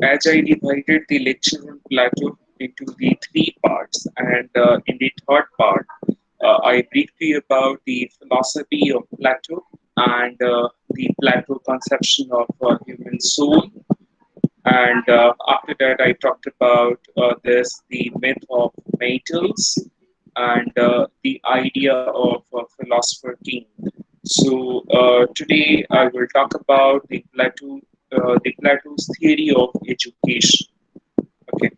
as I divided the lecture on Plato into the three parts, and in the third part, I briefed you about the philosophy of Plato and the Plato conception of human soul. And after that, I talked about the myth of metals and the idea of a philosopher king. So today I will talk about the Plato's theory of education. Okay.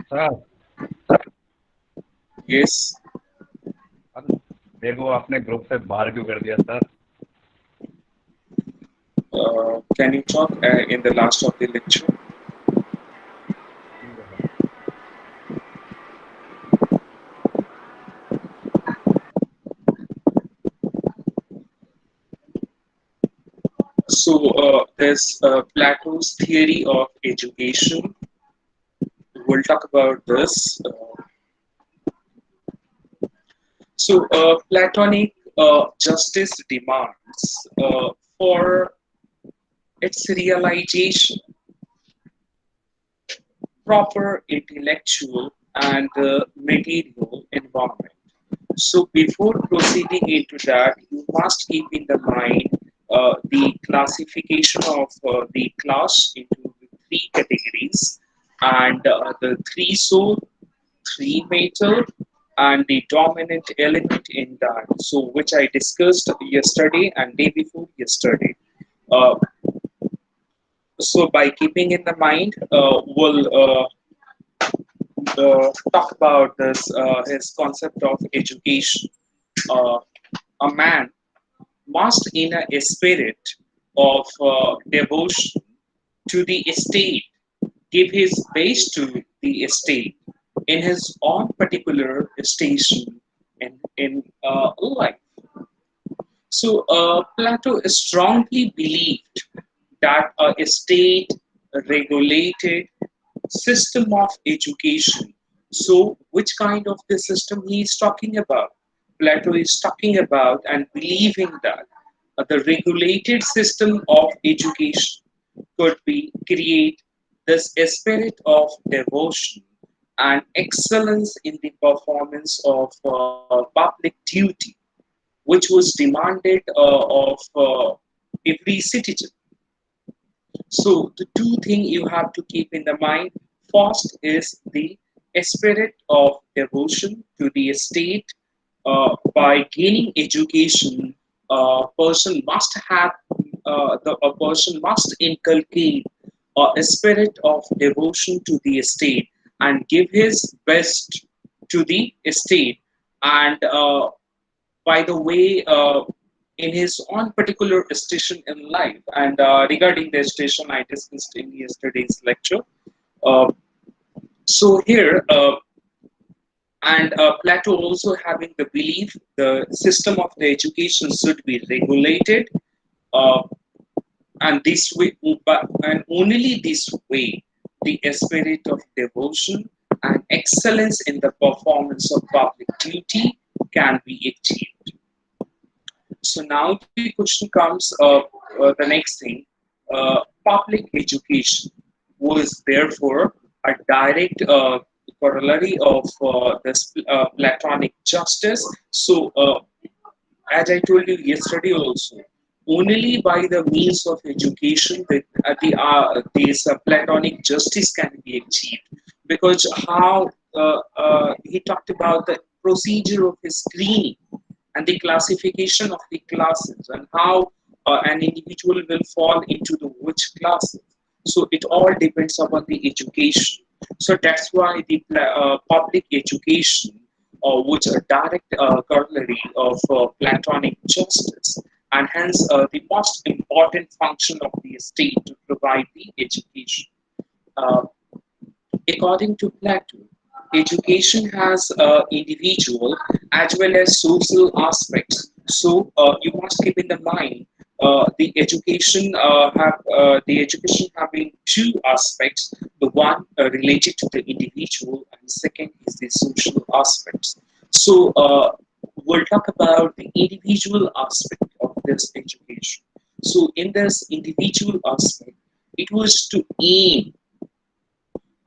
Sir Yes. Sir मेरे को आपने group से बाहर क्यों कर दिया sir? Can you talk in the last of the lecture? ठीक है sir. So there's Plato's theory of education. We'll talk about this. Platonic justice demands for its realization proper intellectual and material environment. So before proceeding into that, you must keep in the mind the classification of the class into the three categories and the three soul, three metal, and the dominant element in that. So which I discussed yesterday and day before yesterday. Uh, so by keeping in the mind, we'll talk about this his concept of education. Uh, a man must, in a spirit of devotion to the estate, give his best to the estate in his own particular station in life. So Plato strongly believed that a state regulated system of education. So, which kind of the system he is talking about? Plato is talking about and believing that the regulated system of education could be create this spirit of devotion and excellence in the performance of public duty, which was demanded of every citizen. So the two things you have to keep in the mind first is the spirit of devotion to the state. By gaining education, a person must inculcate a spirit of devotion to the state and give his best to the state. And by the way, in his own particular station in life. And regarding the station, I discussed in yesterday's lecture. Uh, so here, and Plato also having the belief the system of the education should be regulated, uh, and this way, and only this way, the spirit of devotion and excellence in the performance of public duty can be achieved. So now the question comes, the next thing, public education was therefore a direct corollary of this Platonic justice. So as I told you yesterday also, only by the means of education that this Platonic justice can be achieved. Because how he talked about the procedure of his screening and the classification of the classes and how an individual will fall into the which classes. So it all depends upon the education. So that's why the public education, which a direct corollary of Platonic justice, and hence the most important function of the state to provide the education. Uh, According to Plato, education has individual as well as social aspects. So you must keep in the mind the education having two aspects. The one related to the individual, and second is the social aspects. So we'll talk about the individual aspect of this education. So in this individual aspect, it was to aim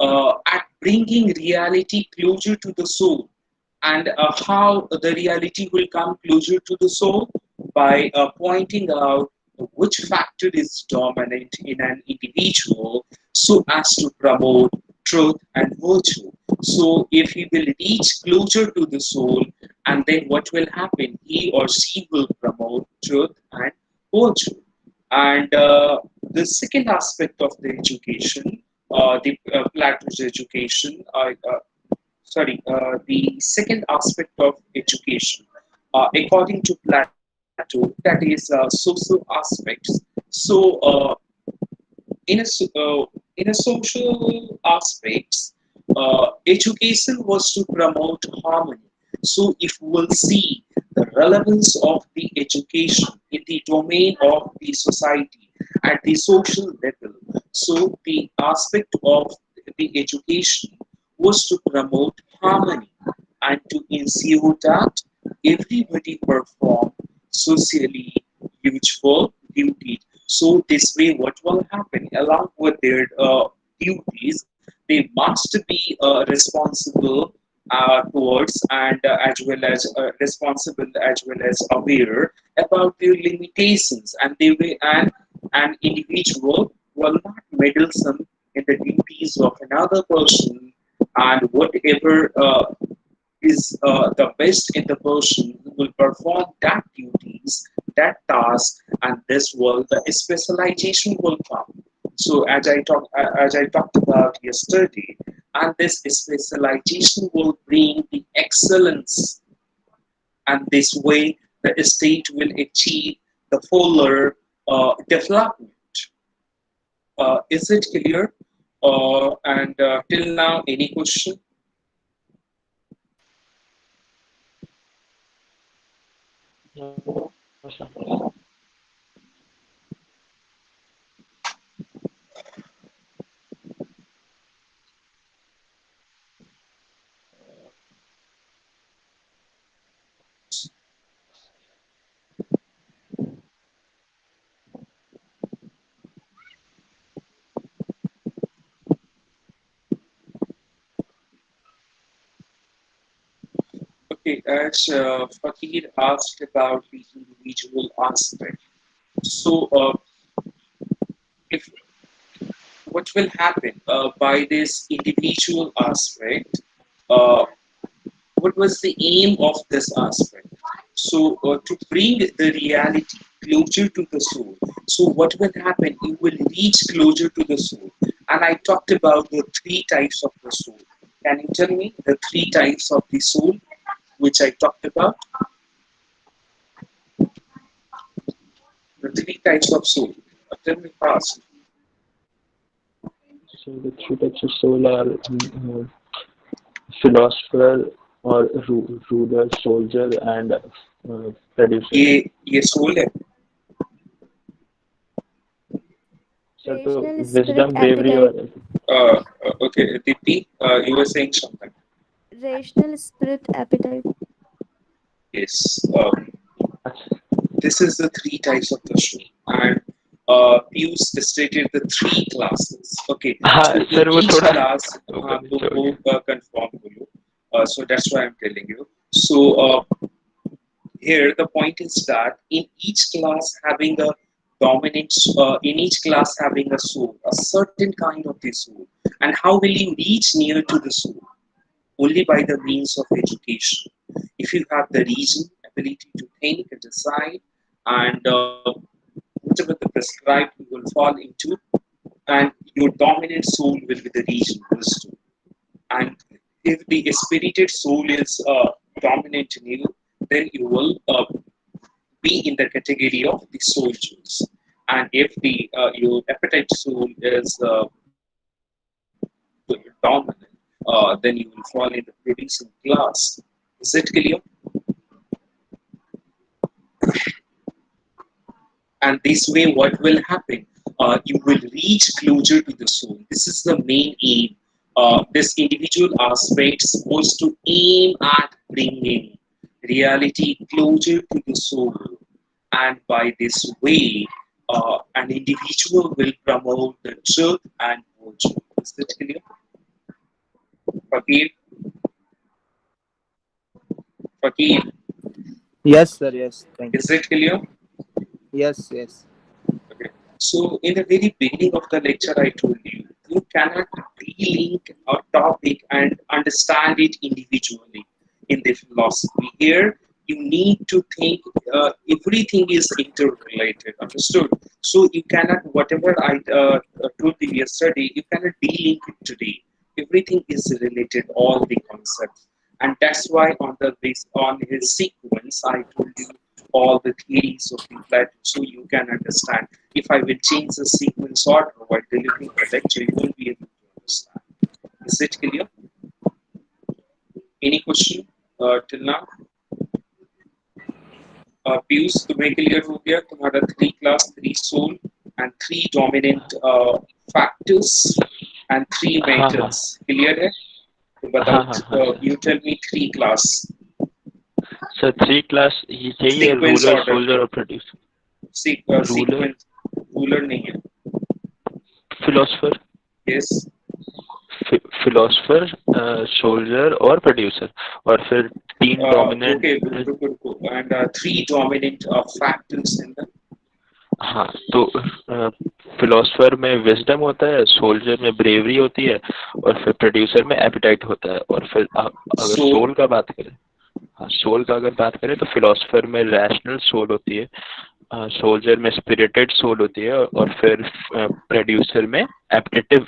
at bringing reality closer to the soul. And how the reality will come closer to the soul? By pointing out which factor is dominant in an individual so as to promote truth and virtue. So if he will reach closer to the soul, and then what will happen? He or she will promote truth and virtue. And the second aspect of the education, the Plato's education, the second aspect of education, according to Plato, that is social aspects. So, in a in a social aspects, education was to promote harmony. So, if we'll see the relevance of the education in the domain of the society at the social level, so the aspect of the education was to promote harmony and to ensure that everybody perform socially useful duties. So this way, what will happen? Along with their duties, they must be responsible towards and as well as responsible as well as aware about their limitations, and they will, and an individual will not meddlesome in the duties of another person, and whatever is the best in the person who will perform that duties, that task, and this will the specialization will come. So as I talked about yesterday, and this specialization will bring the excellence, and this way the state will achieve the fuller development. Is it clear? And till now, any question? No, sir. Okay, as Fakir asked about the individual aspect. So, if what will happen by this individual aspect? Uh, what was the aim of this aspect? So, to bring the reality closer to the soul. So, what will happen? It will reach closer to the soul. And I talked about the three types of the soul. Can you tell me the three types of the soul which I talked about? The three types of soul. Tell me fast. So the three types of soul are philosopher or ruler, soldier, and producer. ये soul है. So to Rational spirit wisdom, bravery, appetite. or Okay, Deepti, you were saying something. Rational spirit appetite. Yes. अच्छा, This is the three types of the soul, and Pius stated the three classes. Okay, हाँ so in sir वो each थोड़ा class, ऊपर नीचे हो वो गया. confirm बोलो. So that's why I'm telling you. So here the point is that in each class having a dominant, in each class having a soul, a certain kind of the soul, and how will you reach near to the soul? Only by the means of education. If you have the reason, ability to think and decide, and whatever the prescribed you will fall into, and your dominant soul will be the reason wisdom. And if the spirited soul is dominant in you, then you will be in the category of the soldiers. And if the your appetite soul is dominant, then you will fall in the producing class. Is it clear? And this way, what will happen? You will reach closer to the soul. This is the main aim. This individual aspect is supposed to aim at bringing reality closer to the soul, and by this way an individual will promote the truth and virtue. Is it clear? Fakir, Fakir, Yes, sir. Yes. Thank you. is it clear? Yes. Yes. Okay. So, in the very beginning of the lecture, I told you you cannot relink a topic and understand it individually in the philosophy. Here, you need to think everything is interrelated, understood? So, you cannot, whatever I told you yesterday, you cannot relink it today. Everything is related, all the concepts. And that's why on his sequence, I told you all the theories of the Plato so you can understand. If I will change the sequence order while delivering the lecture, you won't be able to understand. Is it clear? Any question till now? Piyush तुम्हें clear हो गया तुम्हारा three class three soul and three dominant factors and three हाँ हाँ metals clear है तो हाँ हाँ हाँ बताओ sir you tell me three class sir three class यही है सीक्वेंस रूलर ऑर्डर सोल्जर और प्रोड्यूसर रूलर सीक्वेंस रूलर नहीं है फिलोसफर यस फिलोसफर सोल्जर और प्रोड्यूसर और फिर तीन okay डोमिनेंट रुको and three dominant factors in the हाँ तो फिलोसफर में विजडम होता है सोल्जर में ब्रेवरी होती है और फिर प्रोड्यूसर में एपिटाइट होता है और फिर अगर soul सोल का बात करें हाँ सोल का अगर बात करें तो फिलोसफर में रैशनल सोल होती है सोल्जर में स्पिरिटेड सोल होती है और फिर प्रोड्यूसर में एप्टिटिव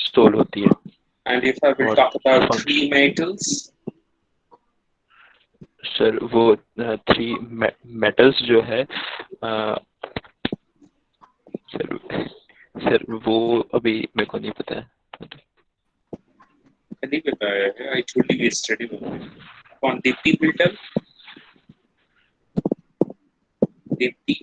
सोल होती है and if I will और talk about function three metals sir वो थ्री मेटल्स जो है सर सर वो अभी मेरे को नहीं पता है नहीं बताया है I told you yesterday only on Deepti will tell Deepti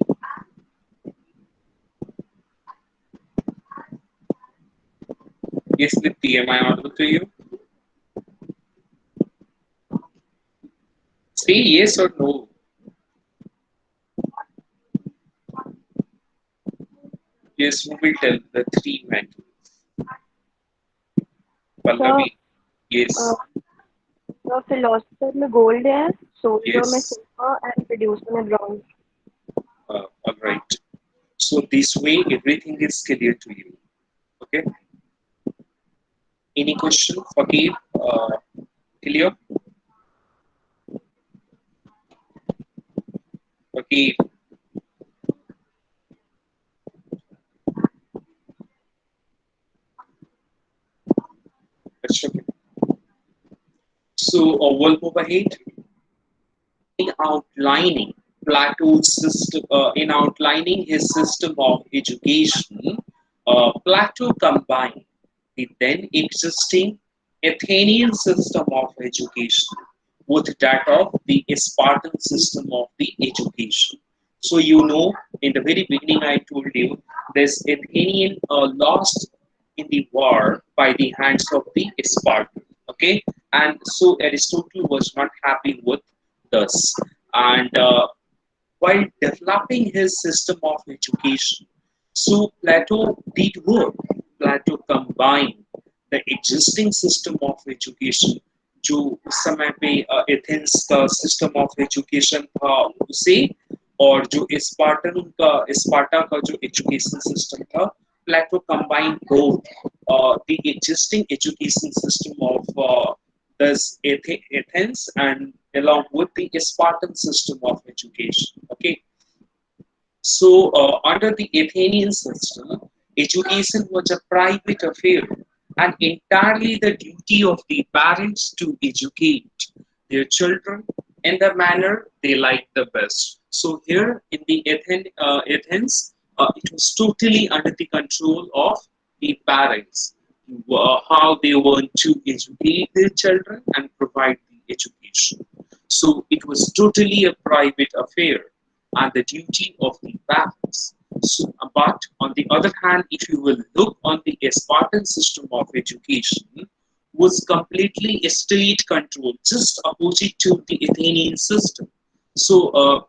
yes Deepti am I audible to you say yes or no yes who will tell the three metals sir Pallavi yes sir philosopher में gold है soldier में yes silver and producer में bronze all right so this way everything is clear to you okay any question Fakir clear Fakir that's okay so we'll move ahead in outlining Plato's system, in outlining his system of education, Plato combined the then existing Athenian system of education with that of the Spartan system of the education. So you know, in the very beginning, I told you this Athenian lost in the war by the hands of the Spartan. Okay, and so Aristotle was not happy with this, and while developing his system of education, so Plato did work. Plato combined the existing system of education जो उस समय पे Athens का system of education था उसे और जो Sparta का जो एजुकेशन सिस्टम था Plato combined both the existing education system of Athens and along with the Spartan system of education. Okay, so under the Athenian system, education was a private affair and entirely the duty of the parents to educate their children in the manner they like the best. So here in the Athens, it was totally under the control of the parents, how they want to educate their children and provide the education. So it was totally a private affair and the duty of the parents. So, but on the other hand, if you will look on the Spartan system of education, was completely state controlled, just opposite to the Athenian system. So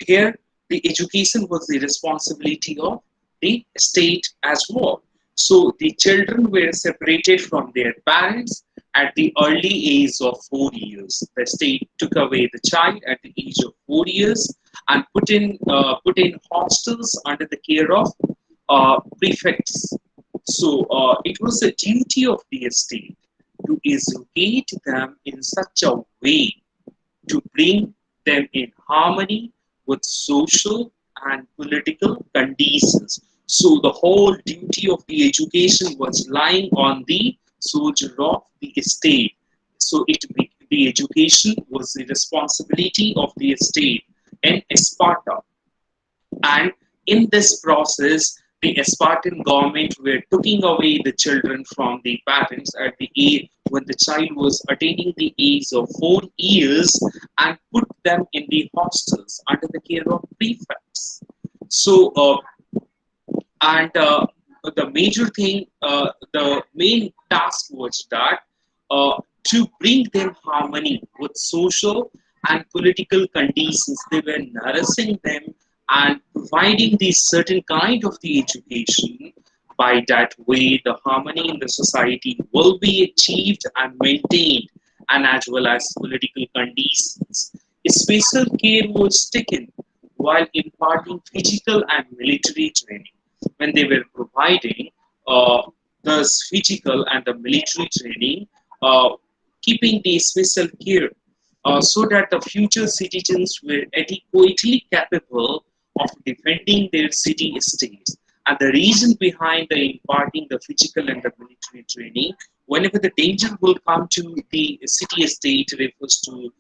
here the education was the responsibility of the state as well. So the children were separated from their parents at the early age of 4 years. The state took away the child at the age of 4 years and put in hostels under the care of prefects. So it was a duty of the state to educate them in such a way to bring them in harmony with social and political conditions. So the whole duty of the education was lying on the soldier of the state. So the education was the responsibility of the state in Sparta. And in this process, the Spartan government were taking away the children from the parents at the age when the child was attaining the age of 4 years and put them in the hostels under the care of prefects. So, and the major thing, the main task was that to bring them harmony with social and political conditions. They were nourishing them and providing the certain kind of the education. By that way, the harmony in the society will be achieved and maintained, and as well as political conditions. Special care was taken while imparting physical and military training when they were providing the physical and the military training, uh, keeping the special care so that the future citizens were adequately capable of defending their city states. And the reason behind the imparting the physical and the military training, whenever the danger will come to the city state, refers to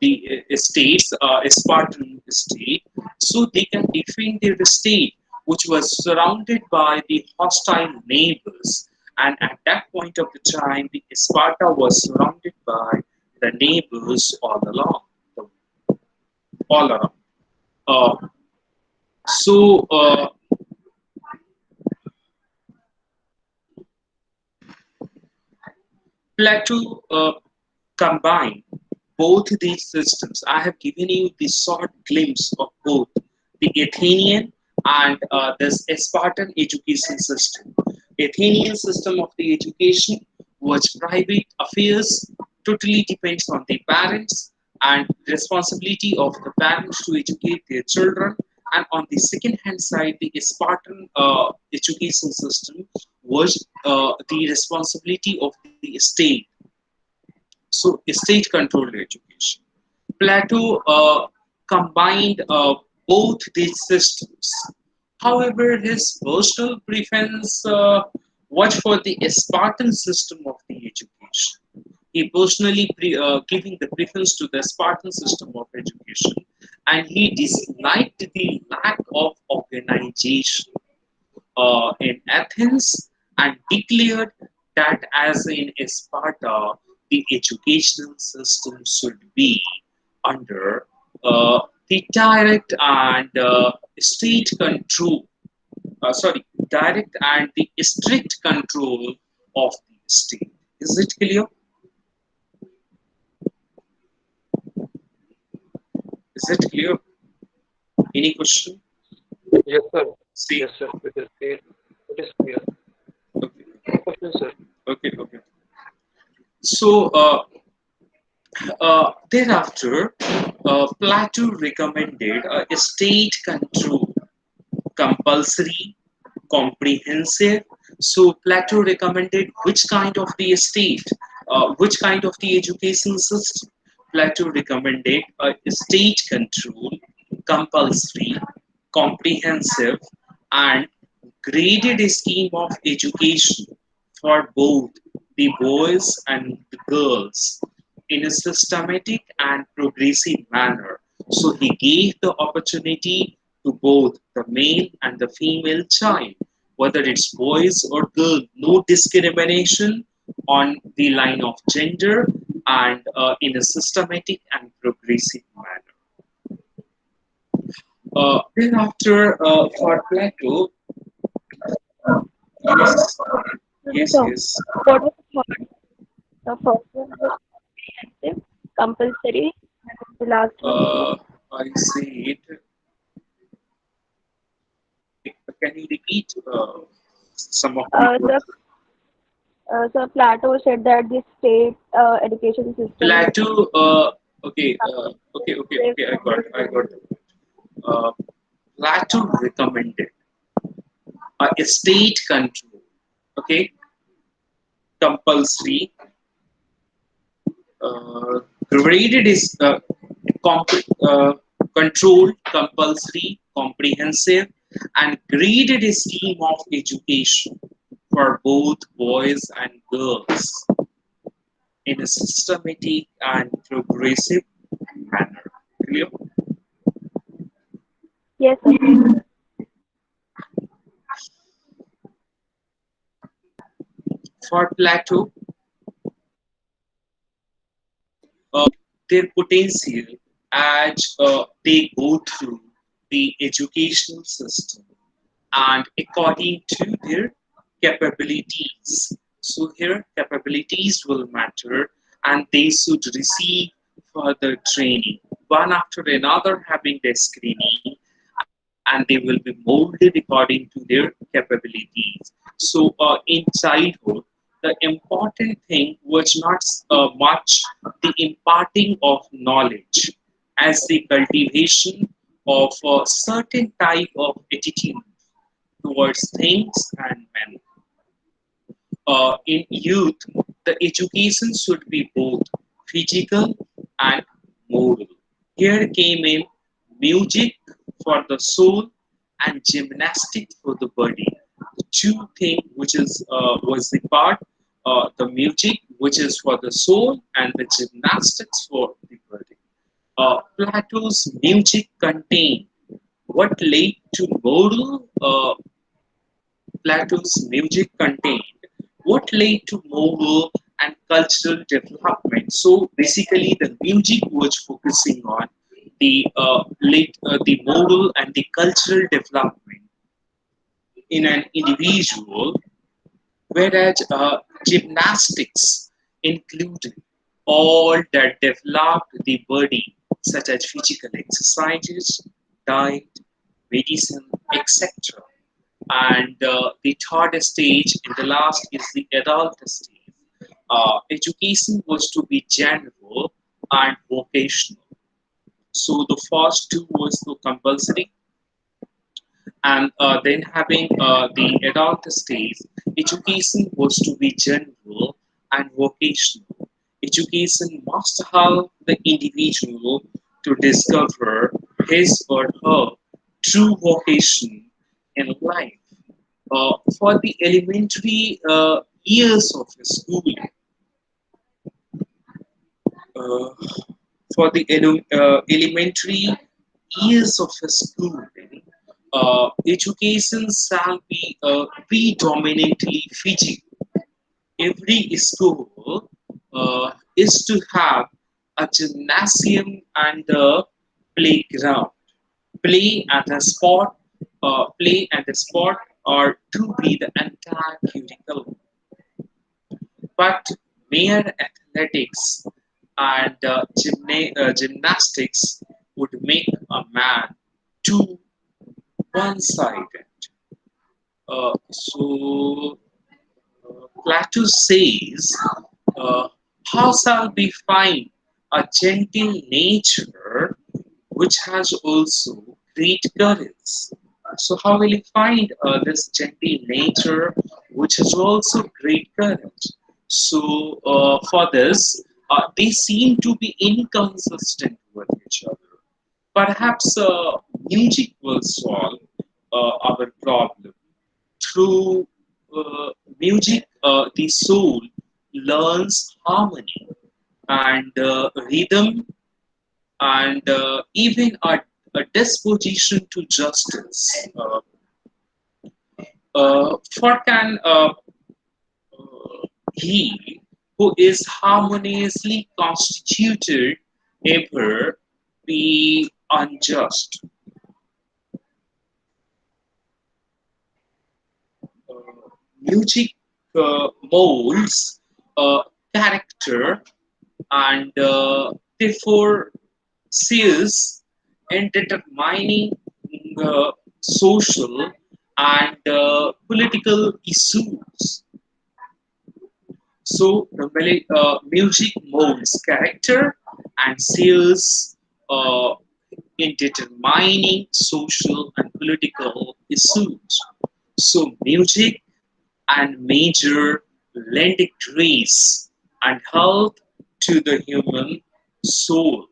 the states, Spartan state, so they can defend their state, which was surrounded by the hostile neighbors. And at that point of the time, the Sparta was surrounded by the neighbors all around. Uh, so Plato combined both these systems. I have given you the short glimpse of both the Athenian and this Spartan education system. Athenian system of the education was private affairs, totally depends on the parents and responsibility of the parents to educate their children. And on the second hand side, the Spartan education system was the responsibility of the state. So state controlled education. Plato combined both these systems. However, his personal preference was for the Spartan system of the education. He personally giving the preference to the Spartan system of education, and he disliked the lack of organization in Athens and declared that as in Sparta, the educational system should be under the direct and state control, direct and the strict control of the state. Is it clear? Is it clear? Any question? Yes, sir. See, Yes, sir. It is clear. It is clear. okay, No question, sir. okay. So, thereafter, Plato recommended a state control, compulsory, comprehensive. So, Plato recommended which kind of the state, which kind of the education system. Plato recommended a state control, compulsory, comprehensive, and graded scheme of education for both the boys and the girls in a systematic and progressive manner. So he gave the opportunity to both the male and the female child, whether it's boys or girls, no discrimination on the line of gender and in a systematic and progressive manner. Thereafter, for Plato, yes, So, yes. what was the third? The first one was comprehensive, compulsory, and the last one? I see it. Can you repeat some of the Uh, words? so, so Plato said that the state education system is Plato. Okay. I got it. Uh, Plato recommended a state control. Okay, compulsory. Uh, Graded is controlled, compulsory, comprehensive, and graded scheme of education for both boys and girls in a systematic and progressive manner. Clear? yes, sir. For Plato, their potential as they go through the educational system and according to their capabilities. So here capabilities will matter and they should receive further training one after another having their screening and they will be molded according to their capabilities. So in childhood, the important thing was not much the imparting of knowledge as the cultivation of a certain type of attitude towards things and men. In youth, the education should be both physical and moral. Here came in music for the soul and gymnastics for the body. The two things which is was the part, the music which is for the soul and the gymnastics for the body. Plato's music contained what led to moral Plato's music contained what led to moral and cultural development. So basically, the music was focusing on the moral and the cultural development in an individual, whereas gymnastics included all that developed the body, such as physical exercises, diet, medicine, etc. And the third stage and the last is the adult stage. Education was to be general and vocational. So the first two was the compulsory, and then having the adult stage, education was to be general and vocational. Education must help the individual to discover his or her true vocation in life. For the elementary years of schooling, uh, for the elementary years of schooling, education shall be predominantly physical. Every school is to have a gymnasium and a playground. Play and the sport are to be the entire curriculum. But mere athletics and gymnastics would make a man too one-sided. So Plato says, uh, "How shall we find a gentle nature which has also great courage?" So how will he find this gentle nature which has also great courage? So for this, they seem to be inconsistent with each other. Perhaps music will solve our problem. Through music, the soul learns harmony and rhythm and even a disposition to justice. For can he who is harmoniously constituted ever be unjust? Music molds character and therefore sees in determining social and political issues. So the music molds character and seals in determining social and political issues. So music and major lend grace and health to the human soul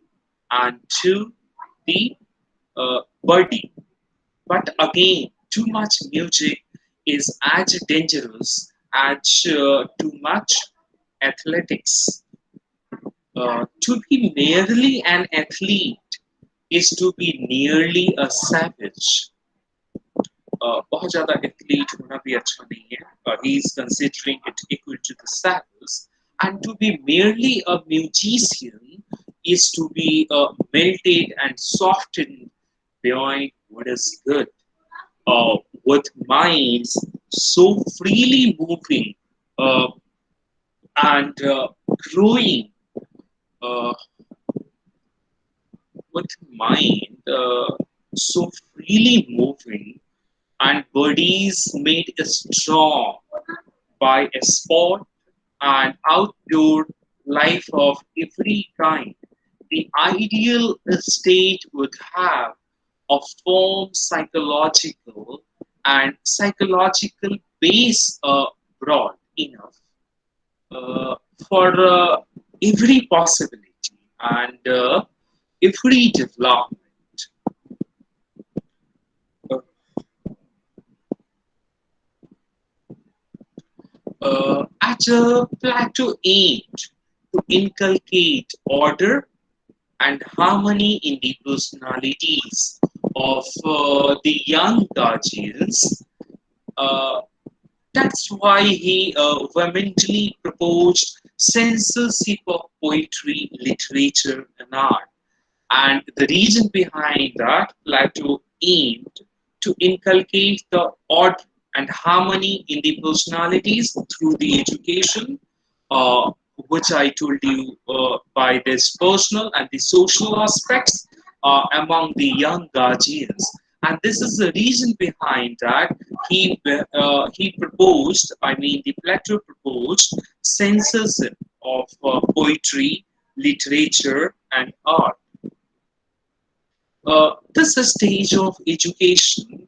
and to the body. But again, too much music is as dangerous as too much athletics. To be merely an athlete is to be nearly a savage. बहुत ज़्यादा athlete होना भी अच्छा नहीं है. He is considering it equal to the savage, and to be merely a musician is to be melted and softened beyond what is good. With minds so freely moving uh, and growing, uh, with mind so freely moving and bodies made strong by a sport and outdoor life of every kind. The ideal state would have a firm psychological and psychological base broad enough uh, for every possibility and every development. Uh, at Plato aimed to inculcate order and harmony in the personalities of the young guardians. Uh, that's why he vehemently proposed censorship of poetry, literature, and art. And the reason behind that, Plato aimed to inculcate the order and harmony in the personalities through the education, uh, which I told you by this personal and the social aspects among the young guardians. And this is the reason behind that he proposed, I mean, the Plato proposed censorship of poetry, literature, and art. This stage of education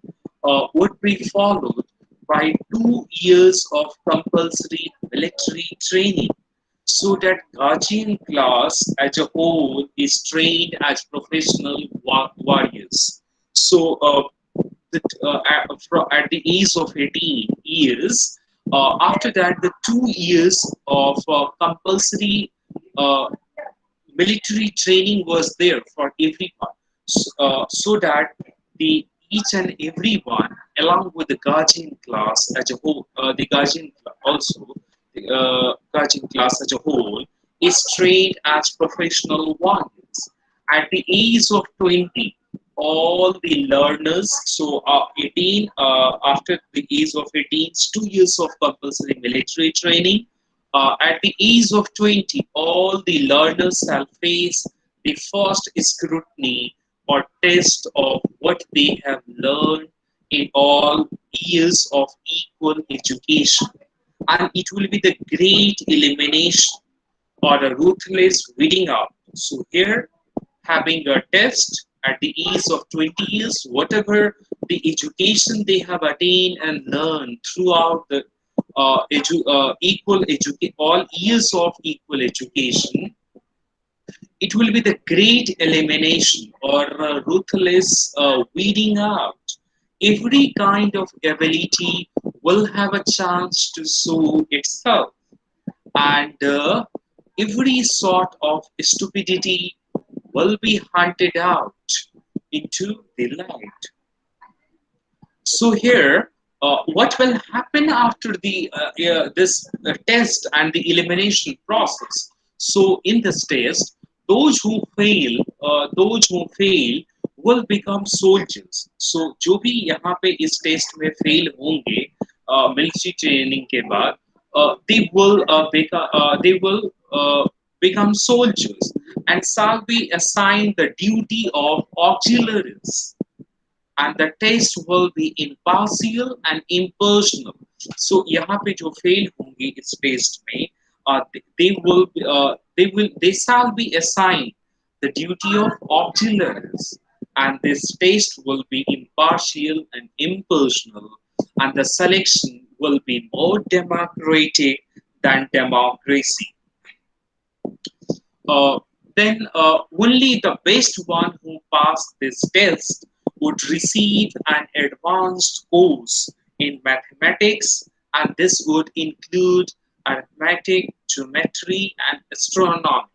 would be followed by 2 years of compulsory military training so that guardian class as a whole is trained as professional warriors. So at the age of 18 years, after that the 2 years of compulsory uh, military training was there for everyone, so that the each and every one, along with the guardian class as a whole, the guardian also the guardian class as a whole is trained as professional warriors. At the age of 20, all the learners, so 18, after the age of 18, 2 years of compulsory military training. At the age of 20, all the learners shall face the first scrutiny or test of what they have learned in all years of equal education. And it will be the great elimination or a ruthless weeding out. So here, having a test at the age of 20 years, whatever the education they have attained and learned throughout the all years of equal education, it will be the great elimination or ruthless weeding out. Every kind of ability will have a chance to show itself, and every sort of stupidity will be hunted out into the light. So here, what will happen after the this test and the elimination process? So in this test, those who fail will become soldiers. So जो भी यहाँ पे इस test में fail होंगे military training के बाद, they will become soldiers and shall be assigned the duty of auxiliaries. and the test will be impartial and impersonal. So यहाँ पे जो fail होंगे इस test में they shall be assigned the duty of observance, and this test will be impartial and impersonal, and the selection will be more democratic than democracy. uh, then only the best one who passed this test would receive an advanced course in mathematics, and this would include arithmetic, geometry, and astronomy.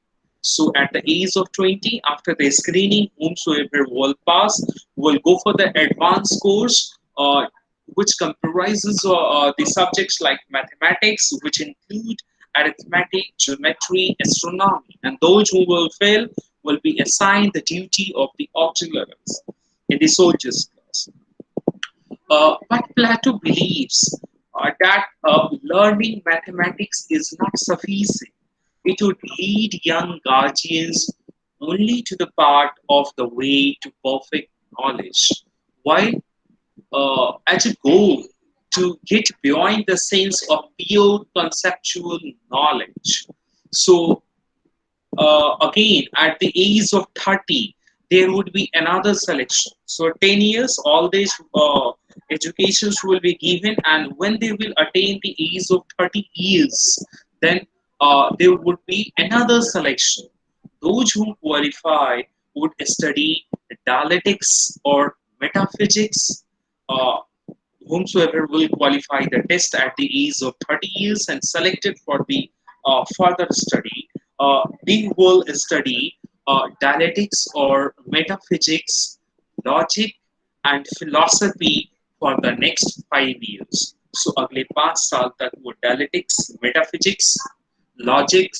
So, at the age of 20, after the screening, whomsoever will pass will go for the advanced course, which comprises the subjects like mathematics, which include arithmetic, geometry, astronomy, and those who will fail will be assigned the duty of the auxiliaries in the soldiers class. But Plato believes that learning mathematics is not sufficient. It would lead young guardians only to the part of the way to perfect knowledge, while as a goal to get beyond the sense of pure conceptual knowledge. So, again, at the age of 30, there would be another selection. So, 10 years, all these educations will be given, and when they will attain the age of 30 years, then there would be another selection. Those who qualify would study dialectics or metaphysics. Uh, whomsoever will qualify the test at the age of 30 years and selected for the further study, they will study dialectics or metaphysics, logic, and philosophy for the next 5 years. So अगले 5 साल तक वो dialectics, metaphysics, logic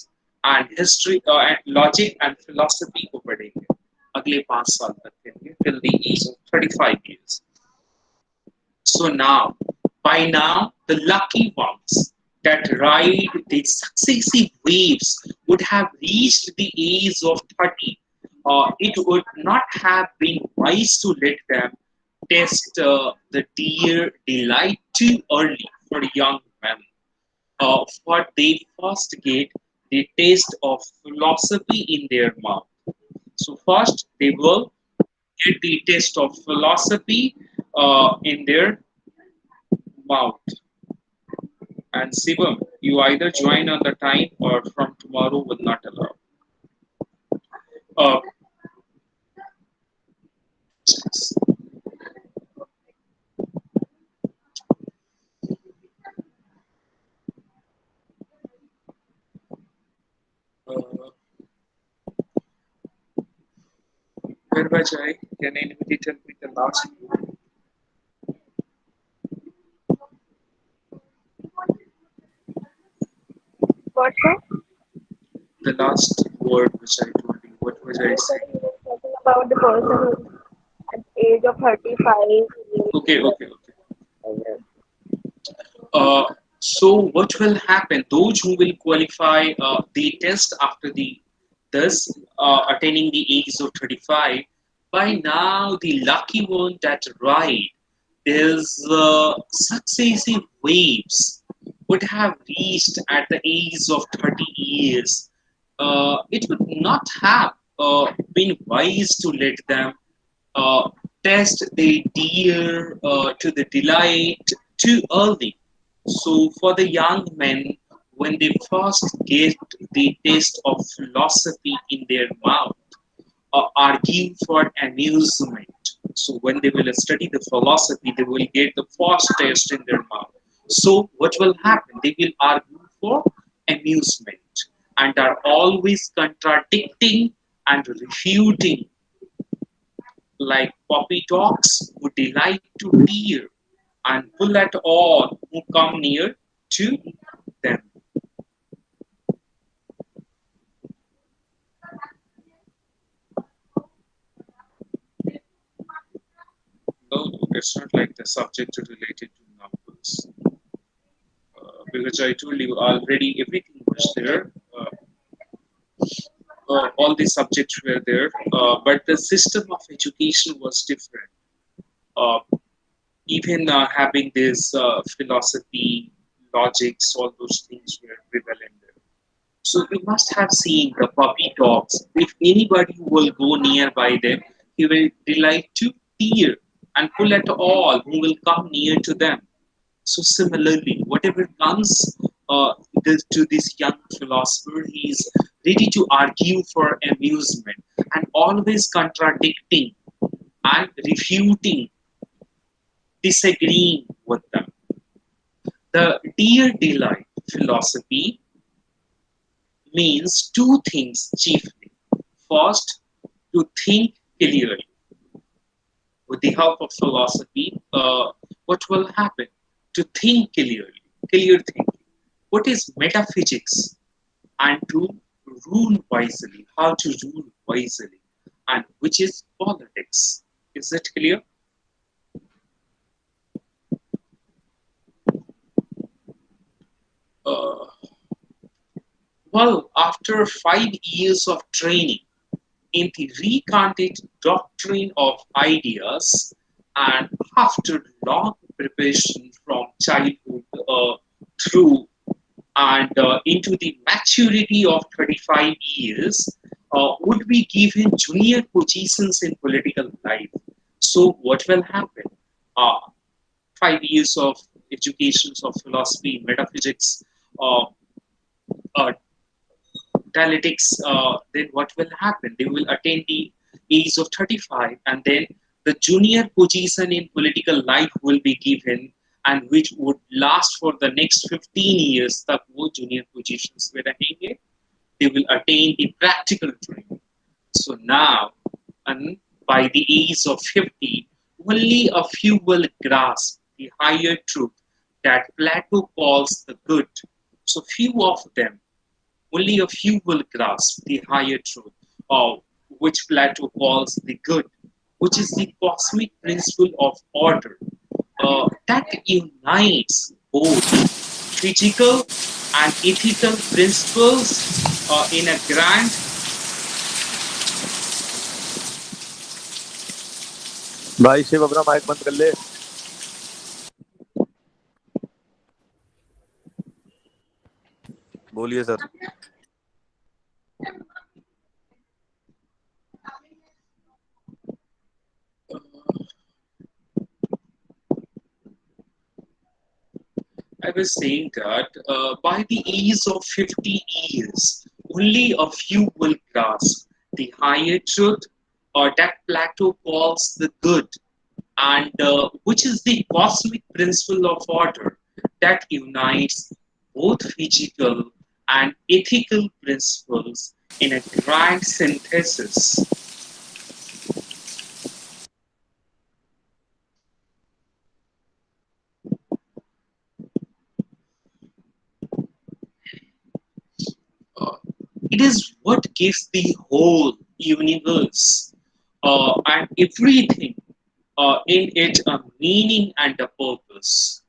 and history and logic and philosophy को पढ़ेंगे. अगले 5 साल तक के लिए till the age of 35 years. So now, by now, the lucky ones that ride the successive waves would have reached the age of 30. It would not have been wise to let them test the dear delight too early for young men. For they first get the taste of philosophy in their mouth. So first they will get the taste of philosophy in their mouth. And Sivam, you either join on the time or from tomorrow will not allow. Uh, uh, where was I? Can anybody tell me the last word? What's that? The last word which I told you. What was I So saying? he was talking about the person who at the age of 35 Okay, okay, okay. is Uh, so what will happen? Those who will qualify the test after the thus attaining the age of 35, by now the lucky one that ride these successive waves would have reached at the age of 30 years. It would not have been wise to let them uh, test the deer to the delight too early. So, for the young men, when they first get the taste of philosophy in their mouth, argue for amusement. So, when they will study the philosophy, they will get the first taste in their mouth. So, what will happen? They will argue for amusement and are always contradicting and refuting like puppy dogs who delight to tear and pull at all who come near to them. No, no, it's not like the subject related to numbers. Because I told you already everything was there. All the subjects were there, but the system of education was different. uh, even having this philosophy, logics, all those things were prevalent there. So you must have seen the puppy dogs. If anybody will go nearby them, he will delight to tear and pull at all who will come near to them. So similarly, whatever comes to this young philosopher, he is ready to argue for amusement and always contradicting and refuting, disagreeing with them. The dear delight philosophy means two things chiefly. First, to think clearly. With the help of philosophy, what will happen? To think clearly, clear thinking. What is metaphysics? And to rule wisely, how to rule wisely, and which is politics. Is it clear? Uh, well, after 5 years of training in the recanted doctrine of ideas, and after long preparation from childhood through and into the maturity of 35 years, would be given junior positions in political life. So, what will happen? Uh, 5 years of educations of philosophy, metaphysics, uh, uh, dialectics, then what will happen? They will attain the age of 35, and then the junior position in political life will be given, and which would last for the next 15 years. तक वो junior positions में रहेंगे. They will attain the practical training. So now, and by the age of 50, only a few will grasp the higher truth that Plato calls the good. So few of them, only a few will grasp the higher truth, of which Plato calls the good, which is the cosmic principle of order that unites both physical and ethical principles in a grand. भाई शिव अपना mic बंद कर ले। बोलिए sir. I was saying that by the age of 50 years, only a few will grasp the higher truth, or that Plato calls the good, and which is the cosmic principle of order that unites both physical and ethical principles in a grand synthesis. Uh, it is what gives the whole universe and everything in it a meaning and a purpose.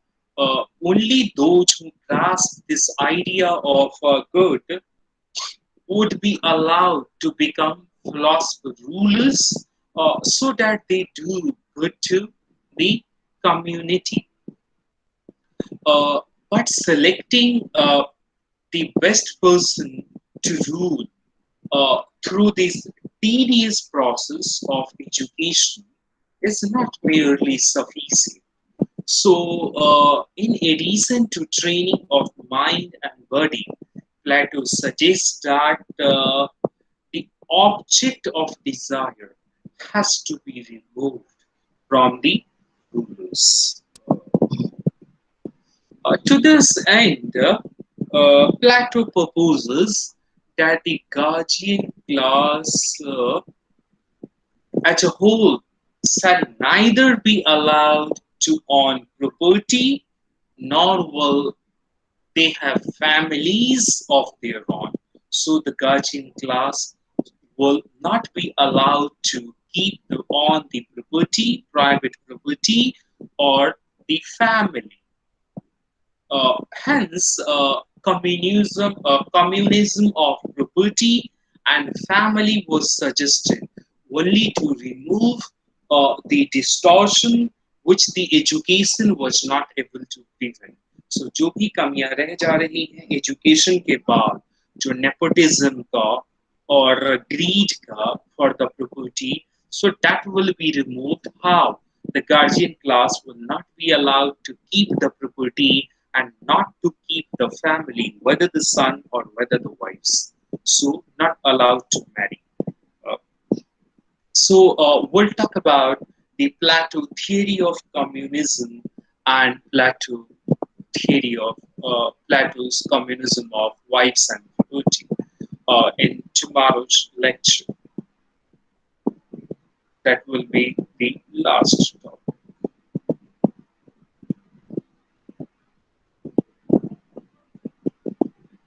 Only those who grasp this idea of good would be allowed to become philosopher rulers so that they do good to the community. Uh, but selecting the best person to rule through this tedious process of education is not merely sufficient. So, in addition to training of mind and body, Plato suggests that the object of desire has to be removed from the rulers. To this end, Plato proposes that the guardian class as a whole shall neither be allowed to own property nor will they have families of their own. So the guardian class will not be allowed to keep on the property, private property, or the family. Hence, communism of property and family was suggested only to remove the distortion which the education was not able to prevent. So जो भी कमियां रह जा रही हैं education के बाद जो nepotism का or greed का for the property, so that will be removed. How? The guardian class will not be allowed to keep the property and not to keep the family, whether the son or whether the wives. So not allowed to marry. Uh, we'll talk about the Plato theory of communism and Plato theory of Plato's communism of wives and property in tomorrow's lecture. That will be the last topic.